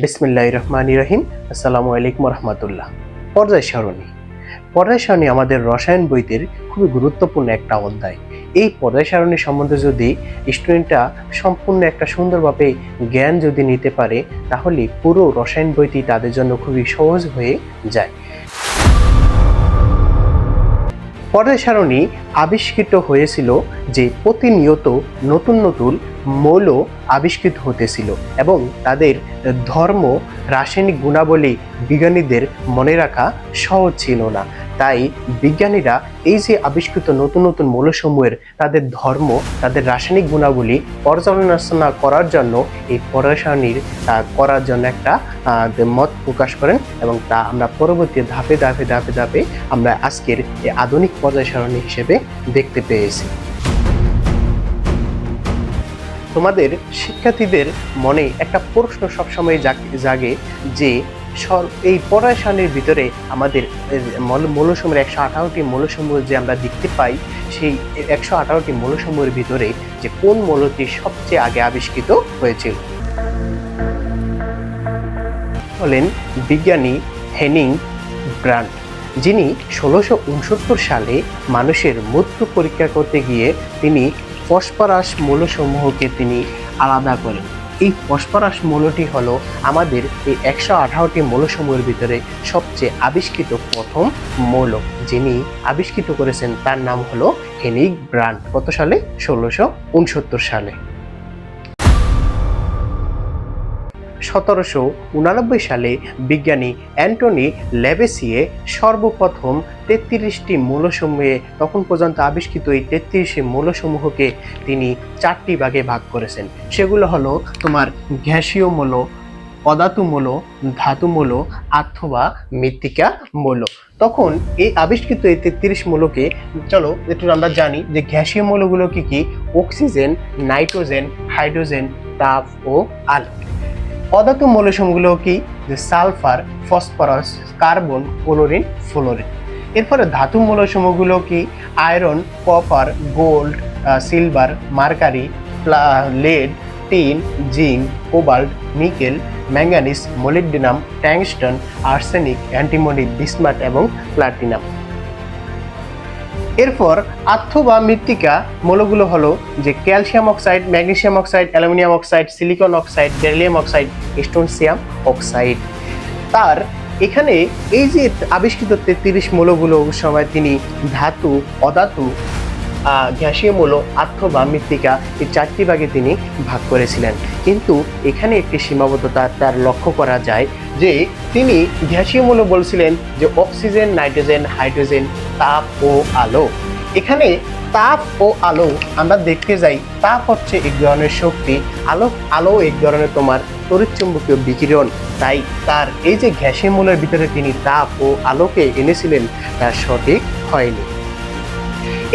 বিসমিল্লাহির রহমানির রহিম। আসসালামু আলাইকুম রহমতুল্লাহ। পর্যায় সারণী। পর্যায় সারণী আমাদের রসায়ন বইতে খুবই গুরুত্বপূর্ণ একটা অধ্যায়। এই পর্যায় সারণী সম্বন্ধে যদি স্টুডেন্টরা সম্পূর্ণ একটা সুন্দরভাবে জ্ঞান যদি নিতে পারে, তাহলে পুরো রসায়ন বইটি তাদের জন্য খুবই সহজ হয়ে যায়। পর্যায় সারণী আবিষ্কৃত হয়েছিল যে প্রতিনিয়ত নতুন নতুন মৌল আবিষ্কৃত হতেছিল এবং তাদের ধর্ম, রাসায়নিক গুণাবলী বিজ্ঞানীদের মনে রাখা সহজ ছিল না। তাই বিজ্ঞানীরা এই যে আবিষ্কৃত নতুন নতুন মৌলসমূহের তাদের ধর্ম, তাদের রাসায়নিক গুণাবলী পর্যালোচনা করার জন্য এই পর্যায় সারণীর করার জন্য একটা মত প্রকাশ করেন এবং তা আমরা পরবর্তী ধাপে ধাপে ধাপে ধাপে আমরা আজকের এই আধুনিক পর্যায় সারণী হিসেবে দেখতে পেয়েছি। তোমাদের শিক্ষার্থীদের মনে একটা প্রশ্ন সবসময় জাগে যে এই পর্যায় সারণীর ভিতরে আমাদের মৌলসমূহের 118টি মৌলসমূহ যে আমরা দেখতে পাই, সেই 118টি মৌলসমূহের ভিতরে যে কোন মৌলটি সবচেয়ে আগে আবিষ্কৃত হয়েছিল? হলেন বিজ্ঞানী হেনিং ব্রান্ড, যিনি 1669 সালে মানুষের মূত্র পরীক্ষা করতে গিয়ে তিনি ফসফরাস মৌলসমূহকে তিনি আলাদা করেন। এই ফসফরাস মৌলটি হলো আমাদের এই 118টি মৌলসমূহের ভিতরে সবচেয়ে আবিষ্কৃত প্রথম মৌল। যিনি আবিষ্কৃত করেছেন তার নাম হলো হেনিং ব্রান্ড। কত সালে? 1669 সালে। 1789 সালে বিজ্ঞানী অ্যান্টনি ল্যাভেসিয়ে সর্বপ্রথম 33টি মৌলসমূহে, তখন পর্যন্ত আবিষ্কৃত এই 33টি মৌলসমূহকে তিনি 4টি ভাগে ভাগ করেছেন। সেগুলো হলো তোমার গ্যাসীয় মৌল, পদার্থ মৌল, ধাতু মৌল অথবা মৃত্তিকা মৌল। তখন এই আবিষ্কৃত এই 33 মৌলকে চলো একটু আমরা জানি যে গ্যাসীয় মৌলগুলো কি কি? অক্সিজেন, নাইট্রোজেন, হাইড্রোজেন, তাপ ও আলো। পদার্থ মৌলসমূহগুলো কি? যে sulphur, phosphorus, carbon, chlorine, fluorine. এরপরে ধাতু মৌলসমূহগুলো কি? Iron, copper, gold, silver, mercury, lead, tin, zinc, cobalt, nickel, manganese, molybdenum, tungsten, arsenic, antimony, bismuth এবং প্লাটিনাম। এরপর আর্থ বা মৃত্তিকা মৌলগুলো হলো যে calcium oxide, magnesium oxide, aluminium oxide, silicon oxide, beryllium oxide, strontium oxide. তার এখানে এই যে আবিষ্কৃত 33 মৌলগুলো সময় তিনি ধাতু, অধাতু, গ্যাসীয় মৌল, আর্থ বা মৃত্তিকা এই 4টি ভাগে তিনি ভাগ করেছিলেন। কিন্তু এখানে একটি সীমাবদ্ধতা তার লক্ষ্য করা যায় যে তিনি গ্যাসীয় মৌল বলছিলেন যে অক্সিজেন, নাইট্রোজেন, হাইড্রোজেন, তাপ ও আলো। এখানে তাপ ও আলো আমরা দেখতে যাই, তাপ হচ্ছে এক ধরনের শক্তি, আলো এক ধরনের তোমার তড়িৎচুম্বকীয় বিকিরণ। তাই তার এই যে গ্যাসীয় মৌলের ভিতরে তিনি তাপ ও আলোকে এনেছিলেন তা সঠিক হয়নি।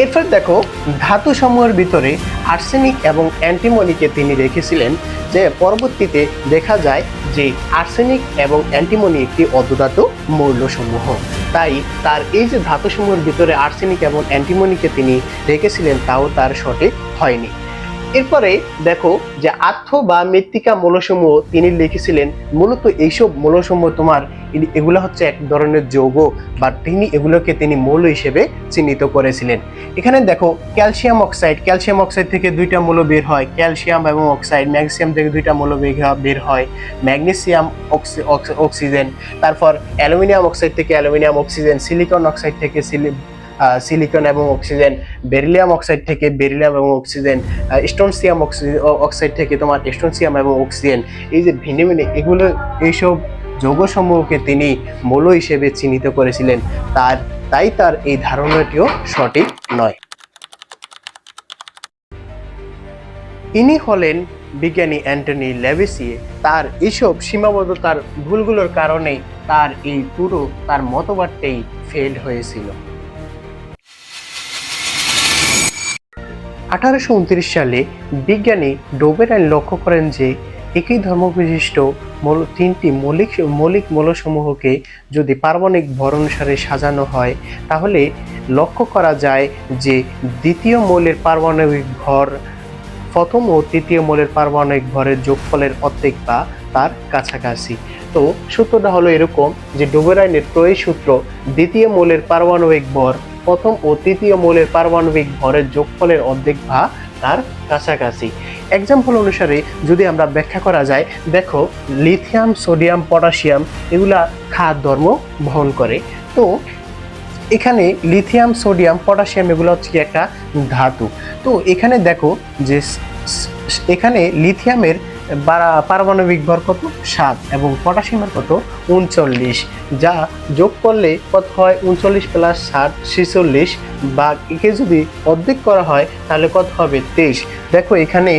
এরপর দেখো ধাতু সমূহের ভিতরে আর্সেনিক এবং অ্যান্টিমনিকে তিনি রেখেছিলেন, যে পরবর্তীতে দেখা যায় যে আর্সেনিক এবং অ্যান্টিমনি একটি অর্ধধাতু মৌলসমূহ। তাই তার এই যে ধাতুসমূহের ভিতরে আর্সেনিক এবং অ্যান্টিমনিকে তিনি রেখেছিলেন তাও তার সঠিক হয়নি। এরপরে দেখো যে আর্থ বা মৃত্তিকা মৌলসমূহ তিনি লিখেছিলেন। মূলত এইসব মৌলসমূহ তোমার এগুলো হচ্ছে এক ধরনের যৌগ, বা এগুলোকে তিনি মৌল হিসেবে চিহ্নিত করেছিলেন। এখানে দেখো ক্যালসিয়াম অক্সাইড থেকে 2টা মৌল বের হয়, ক্যালসিয়াম এবং অক্সাইড। ম্যাগনেসিয়াম থেকে 2টা মৌল বের হয়, ম্যাগনেসিয়াম অক্সিজেন। তারপর অ্যালুমিনিয়াম অক্সাইড থেকে অ্যালুমিনিয়াম অক্সিজেন, সিলিকন অক্সাইড থেকে সিলিকন এবং অক্সিজেন, বেরিলিয়াম অক্সাইড থেকে বেরিলিয়াম এবং অক্সিজেন, স্টোনসিয়াম অক্সাইড থেকে তোমার স্টোনসিয়াম এবং অক্সিজেন। এই যে ভিন্ন ভিন্ন এগুলো, এইসব যৌগসমূহকে তিনি মৌল হিসেবে চিহ্নিত করেছিলেন। তাই তার এই ধারণাটিও সঠিক নয়। ইনি হলেন বিজ্ঞানী অ্যান্টনি ল্যাভেসিয়ে। তার এইসব সীমাবদ্ধতার ভুলগুলোর কারণে তার এই পুরো তার মতবাদটাই ফেল হয়েছিল। 1829 সালে বিজ্ঞানী ডোবেরাইন লক্ষ্য করেন যে একই ধর্মবিশিষ্ট 3টি মৌলিক মৌলসমূহকে যদি পারমাণবিক ভর অনুসারে সাজানো হয়, তাহলে লক্ষ্য করা যায় যে দ্বিতীয় মৌলের পারমাণবিক ভর প্রথম ও তৃতীয় মৌলের পারমাণবিক ভরের যোগফলের অর্ধেক বা তার কাছাকাছি। তো সূত্রটা হলো এরকম যে ডোবেরাইনের ত্রয়ী সূত্র, দ্বিতীয় মৌলের পারমাণবিক ভর প্রথম ও তৃতীয় মৌলের পারমাণবিক ভরের যোগফলের অর্ধেক বা তার কাছাকাছি। এক্সাম্পল অনুসারে যদি আমরা ব্যাখ্যা করা যায়, দেখো লিথিয়াম, সোডিয়াম, পটাশিয়াম এগুলা ক্ষার ধর্ম বহন করে। তো এখানে লিথিয়াম, সোডিয়াম, পটাশিয়াম এগুলো হচ্ছে কি একটা ধাতু। তো এখানে দেখো যে এখানে লিথিয়ামের পারমাণবিক ভর কত 7 এবং পটাশিয়ামের কত 39, যা যোগ করলে কত হয় 39 প্লাস 7 46, বা একে যদি অর্ধেক করা হয় তাহলে কত হবে 23। দেখো এখানে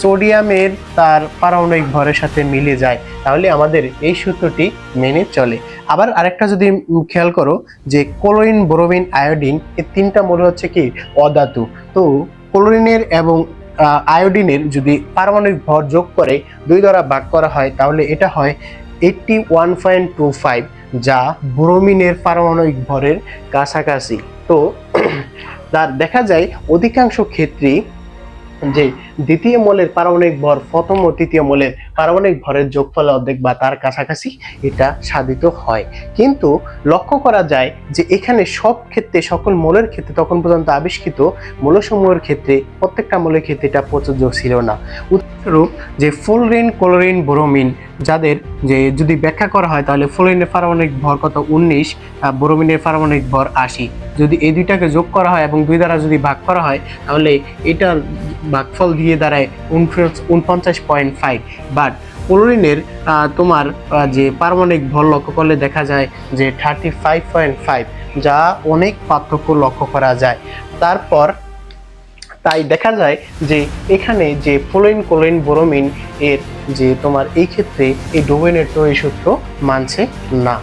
সোডিয়ামের তার পারমাণবিক ভরের সাথে মিলে যায়, তাহলে আমাদের এই সূত্রটি মেনে চলে। আবার আরেকটা যদি খেয়াল করো যে ক্লোরিন, ব্রোমিন, আয়োডিন এই তিনটা মৌল হচ্ছে কি অধাতু। তো ক্লোরিনের এবং আয়োডিনের যদি পারমাণবিক ভর যোগ করে 2 দ্বারা ভাগ করা হয় তাহলে এটা হয় 81.25, যা ব্রোমিনের পারমাণবিক ভরের কাছাকাছি। তো তার দেখা যায় অধিকাংশ ক্ষেত্রেই যে দ্বিতীয় মৌলের পারমাণবিক ভর প্রথম ও তৃতীয় মৌলের পারমাণবিক ভরের যোগফলের অর্ধেক বা তার কাছাকাছি এটা সাধিত হয়। কিন্তু লক্ষ্য করা যায় যে এখানে সব ক্ষেত্রে, সকল মৌলের ক্ষেত্রে তখন পর্যন্ত আবিষ্কৃত মৌলসমূহের ক্ষেত্রে প্রত্যেকটা মৌলের ক্ষেত্রে এটা প্রযোজ্য ছিল না। উদাহরণস্বরূপ যে ফ্লোরিন, ক্লোরিন, ব্রোমিন যাদের যে যদি ব্যাখ্যা করা হয় তাহলে ফ্লোরিনের পারমাণবিক ভর কত 19, ব্রোমিনের পারমাণবিক ভর 80। যদি এই দুইটাকে যোগ করা হয় এবং 2 দ্বারা যদি ভাগ করা হয় তাহলে এটার ভাগফল দিয়ে দাঁড়ায় 49.5। বাট ক্লোরিনের তোমার যে পারমাণবিক ভর লক্ষ্য করলে দেখা যায় যে 35.5, যা অনেক পার্থক্য লক্ষ্য করা যায়। তারপর তাই দেখা যায় যে এখানে যে ফ্লোরিন, ক্লোরিন, ব্রোমিন এর যে তোমার এই ক্ষেত্রে এই ডোবেনের ত্রয়ী সূত্র মানছে না।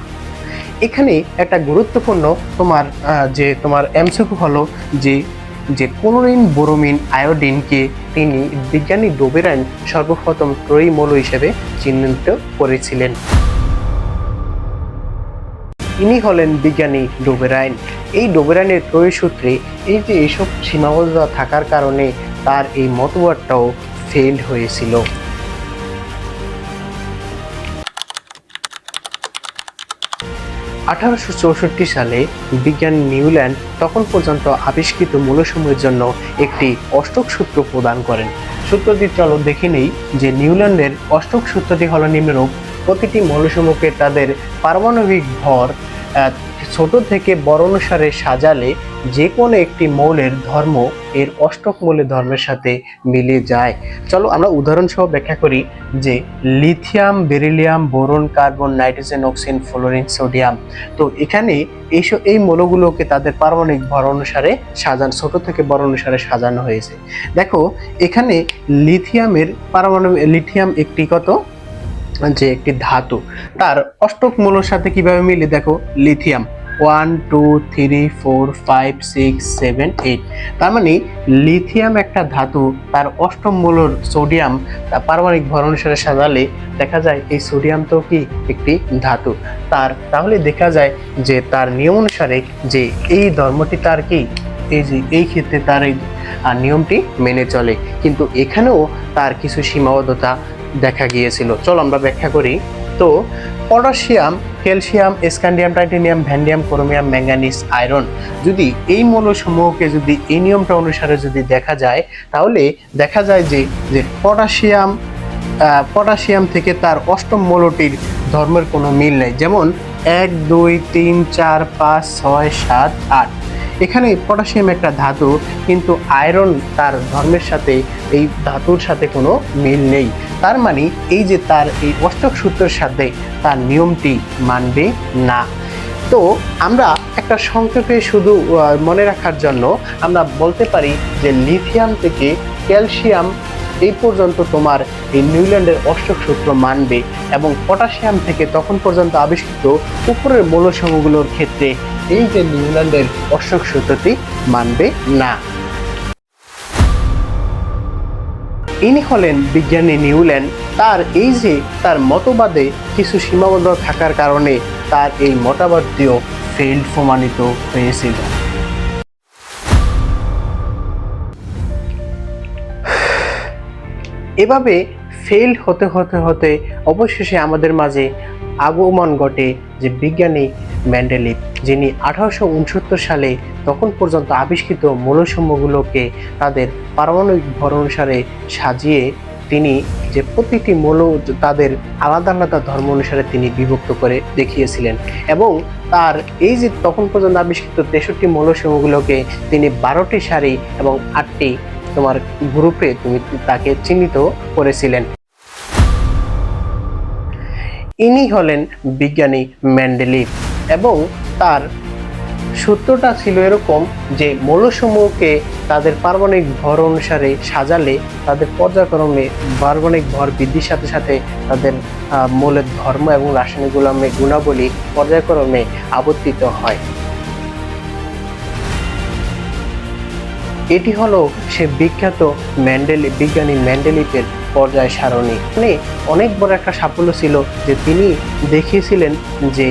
এখানে একটা গুরুত্বপূর্ণ তোমার যে তোমার এমসিকিউ হলো যে ক্লোরিন, ব্রোমিন, আয়োডিনকে তিনি বিজ্ঞানী ডোবেরাইন সর্বপ্রথম ত্রয়ী মৌল হিসেবে চিহ্নিত করেছিলেন। ইনি হলেন বিজ্ঞানী ডোবেরাইন। এই ডোবেরাইনের ত্রয়ী সূত্রে এই যে এইসব সীমাবদ্ধতা থাকার কারণে তার এই মতবাদটাও ফেল হয়েছিল। 1864 সালে বিজ্ঞানী নিউল্যান্ড তখন পর্যন্ত আবিষ্কৃত মৌলসমূহের জন্য একটি অষ্টক সূত্র প্রদান করেন। সূত্রটি চলো দেখে নেই যে নিউল্যান্ডের অষ্টক সূত্রটি হলো নিম্নরূপ: প্রতিটি মৌলসমূহকে তাদের পারমাণবিক ভর ছোট থেকে বড় অনুসারে সাজালে যে কোনো একটি মৌলের ধর্ম এর অষ্টক মৌলের ধর্মের সাথে মিলে যায়। চলো আমরা উদাহরণ সহ ব্যাখ্যা করি যে lithium, beryllium, boron, carbon, nitrogen, oxygen, fluorine, sodium. তো এখানে এই মৌলগুলোকে তাদের পারমাণবিক ভর অনুসারে ছোট থেকে বড় অনুসারে সাজানো হয়েছে। দেখো এখানে লিথিয়াম একটি যে একটি ধাতু, তার অষ্টক মৌলের সাথে কিভাবে মিলে দেখো লিথিয়াম 1 2 3 4 5 6 7 8। তার মানে লিথিয়াম একটা ধাতু, তার অষ্টম মৌলের সোডিয়াম পারমাণবিক ভর অনুসারে সাজালে দেখা যায় এই সোডিয়াম তো কি একটি ধাতু। তাহলে দেখা যায় যে তার নিয়ম অনুসারে যে এই ধর্মটি তার কি এই ক্ষেত্রে তার এই নিয়মটি মেনে চলে, কিন্তু এখানেও তার কিছু সীমাবদ্ধতা দেখা গিয়েছিল। চলো আমরা ব্যাখ্যা করি। তো potassium, calcium, scandium, titanium, vanadium, chromium, manganese, iron যদি এই মৌলসমূহকে যদি এই নিয়মটা অনুসারে যদি দেখা যায় তাহলে দেখা যায় যে পটাশিয়াম থেকে তার অষ্টম মৌলটির ধর্মের কোনো মিল নেই। যেমন 1 2 3 4 5 6 7 8। এখানে পটাশিয়াম একটা ধাতু, কিন্তু আয়রন তার ধর্মের সাথে এই ধাতুর সাথে কোনো মিল নেই। তার মানে এই যে তার এই অষ্টক সূত্রের সাথে তার নিয়মটি মানবে না। তো আমরা একটা সংক্ষেপে শুধু মনে রাখার জন্য আমরা বলতে পারি যে লিথিয়াম থেকে ক্যালসিয়াম এই পর্যন্ত তোমার এই নিউল্যান্ডের অষ্টক সূত্র মানবে, এবং পটাশিয়াম থেকে তখন পর্যন্ত আবিষ্কৃত উপরের মৌলসমূহগুলোর ক্ষেত্রে এই যে নিউল্যান্ডের অষ্টক সূত্রটি মানবে না। ইনি হলেন বিজ্ঞানী নিউল্যান্ড। তার মতবাদে কিছু সীমাবদ্ধ থাকার কারণে তার এই মতবাদটিও ফেইল্ড প্রমাণিত হয়েছিল। এভাবে ফেল হতে হতে হতে অবশেষে আমাদের মাঝে আগমন ঘটে যে বিজ্ঞানী মেন্ডেলিভ, যিনি 1869 সালে তখন পর্যন্ত আবিষ্কৃত মৌলসমূহগুলোকে তাদের পারমাণবিক ভর অনুসারে সাজিয়ে তিনি যে প্রতিটি মৌল তাদের আলাদা আলাদা ধর্ম অনুসারে তিনি বিভক্ত করে দেখিয়েছিলেন। এবং তার এই যে তখন পর্যন্ত আবিষ্কৃত 63 মৌলসমূহগুলোকে তিনি 12টি সারি এবং 8টি গ্রুপে তুমি তাকে চিহ্নিত করেছিলেন। ইনি হলেন বিজ্ঞানী মেন্ডেলিভ এবং তার সূত্রটা ছিল এরকম যে মৌলসমূহকে তাদের পারমাণবিক ভর অনুসারে সাজালে তাদের পর্যায়ক্রমে পারমাণবিক ভর বৃদ্ধির সাথে সাথে তাদের মৌলের ধর্ম এবং রাসায়নিক গুণাবলী পর্যায়ক্রমে আবর্তিত হয়। এটি হলো সে বিখ্যাত বিজ্ঞানী মেন্ডেলিভের পর্যায় সারণী। মানে অনেক বড় একটা সাফল্য ছিল যে তিনি দেখিয়েছিলেন যে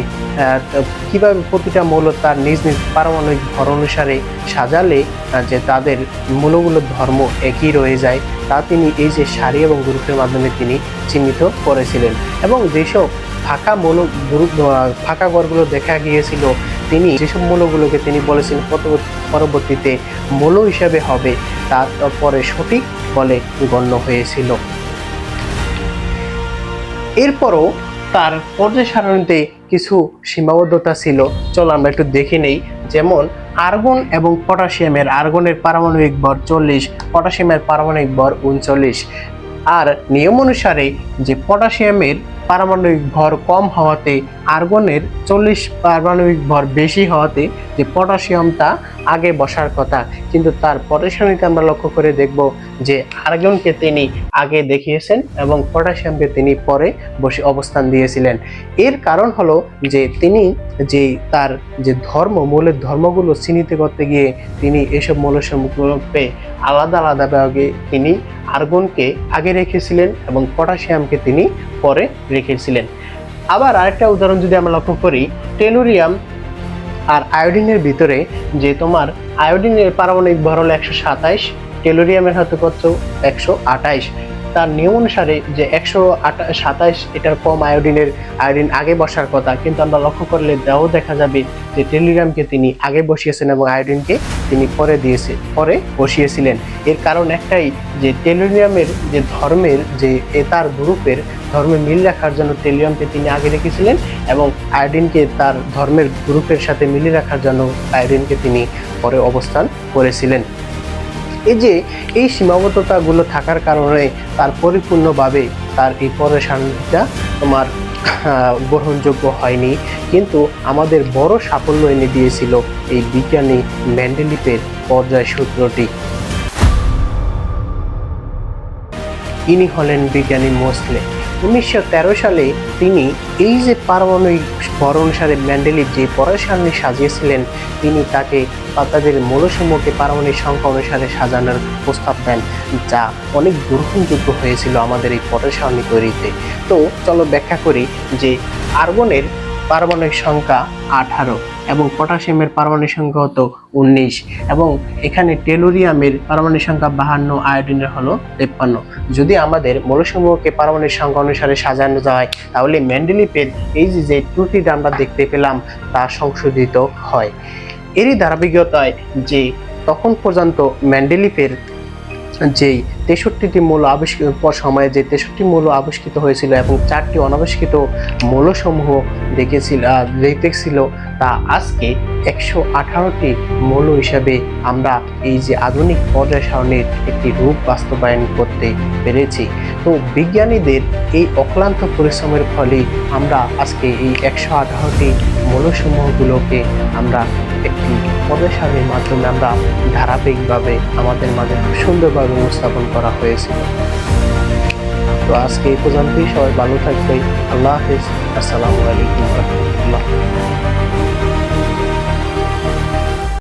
কিভাবে প্রতিটা মৌল তার নিজ নিজ পারমাণবিক ভর অনুসারে সাজালে যে তাদের মৌলগুলোর ধর্ম একই রয়ে যায়, তা তিনি এই যে সারি এবং গ্রুপের মাধ্যমে তিনি চিহ্নিত করেছিলেন। এবং যেসব ফাঁকা ঘরগুলো দেখা গিয়েছিল, তিনি যেসব মৌলগুলোকে তিনি বলেছেন পরবর্তীতে মৌল হিসাবে হবে, তারপরে সঠিক বলে গণ্য হয়েছিল। এরপরও তার পর্যায় সারণীতে কিছু সীমাবদ্ধতা ছিল, চলো আমরা একটু দেখে নেই। যেমন আর্গন এবং পটাশিয়ামের, আর্গনের পারমাণবিক ভর 40, পটাশিয়ামের পারমাণবিক ভর 39। আর নিয়ম অনুসারে যে পটাশিয়ামের পারমাণবিক ভর কম হওয়াতে আর্গনের 40 পারমাণবিক ভর বেশি হওয়াতে যে পটাশিয়ামটা আগে বসার কথা, কিন্তু তার পটাশিয়ামকে আমরা লক্ষ্য করে দেখব যে আর্গনকে তিনি আগে দেখিয়েছেন এবং পটাশিয়ামকে তিনি পরে বসে অবস্থান দিয়েছিলেন। এর কারণ হলো যে তিনি যে তার যে মৌলের ধর্মগুলো চিহ্নিত করতে গিয়ে তিনি এসব মৌলসমূহকে আলাদা আলাদা ভাগে তিনি আর্গনকে আগে রেখেছিলেন এবং পটাশিয়ামকে তিনি পরে রেখেছিলেন। আবার আরেকটা উদাহরণ যদি আমরা লক্ষ্য করি, টেলুরিয়াম আর আয়োডিনের ভিতরে যে আয়োডিনের পারমাণবিক ভর হলো 127, টেলুরিয়ামের হয়তো কত 128। তার নিয়ম অনুসারে যে 127 এটার কম আয়োডিন আগে বসার কথা, কিন্তু আমরা লক্ষ্য করলে দেখা যাবে যে টেলুরিয়ামকে তিনি আগে বসিয়েছেন এবং আয়োডিনকে তিনি পরে বসিয়েছিলেন। এর কারণ একটাই যে টেলুরিয়ামের যে ধর্মের যে তার গ্রুপের ধর্মে মিল রাখার জন্য টেলুরিয়ামকে তিনি আগে রেখেছিলেন এবং আয়োডিনকে তার ধর্মের গ্রুপের সাথে মিলিয়ে রাখার জন্য আয়োডিনকে তিনি পরে অবস্থান করেছিলেন। এই সীমাবদ্ধতাগুলো থাকার কারণে তার পরিপূর্ণভাবে তার এই পর্যায় সারণীটা গ্রহণযোগ্য হয়নি, কিন্তু আমাদের বড় সাফল্য এনে দিয়েছিল এই বিজ্ঞানী মেন্ডেলিভের পর্যায় সূত্রটি। ইনি হলেন বিজ্ঞানী মোসলে। 1913 সালে তিনি এই যে পারমাণবিক ভর অনুসারে মেন্ডেলিভ যে পর্যায় সারণী সাজিয়েছিলেন, তিনি তাদের মৌলসমূহকে পারমাণবিক সংখ্যা অনুসারে সাজানোর প্রস্তাব দেন, যা অনেক গ্রহণযোগ্য হয়েছিল আমাদের এই পর্যায় সারণী তৈরিতে। তো চলো ব্যাখ্যা করি যে আর্গনের পারমাণবিক সংখ্যা 18 এবং পটাশিয়ামের পারমাণবিক সংখ্যা হতো 19 এবং এখানে টেলুরিয়ামের পারমাণবিক সংখ্যা 52, আয়োডিনের হলো 53। যদি আমাদের মৌলসমূহকে পারমাণবিক সংখ্যা অনুসারে সাজানো যায়, তাহলে মেন্ডেলিভের এই যে ত্রুটিটা আমরা দেখতে পেলাম তা সংশোধিত হয়। এরই ধারাবাহিকতায় যে তখন পর্যন্ত মেন্ডেলিভের যেই 63টি মৌল সময়ে যে 63টি মৌল আবিষ্কৃত হয়েছিল এবং 4টি অনাবিষ্কৃত মৌলসমূহ দেখতেছিল, তা আজকে 118টি মৌল হিসাবে আমরা এই যে আধুনিক পর্যায় সারণীর একটি রূপ বাস্তবায়ন করতে পেরেছি। তো বিজ্ঞানীদের এই অক্লান্ত পরিশ্রমের ফলে আমরা আজকে এই 118টি মৌলসমূহগুলোকে আমরা একটি পর্যায় সারণীর মাধ্যমে আমরা ধারাবাহিকভাবে আমাদের মাঝে খুব সুন্দরভাবে উপস্থাপন করা হয়েছিল। তো আজকে এই পর্যন্তই। সবাই ভালো থাকবে। আল্লাহ হাফেজ। আসসালামু আলাইকুম ওয়া রাহমাতুল্লাহ।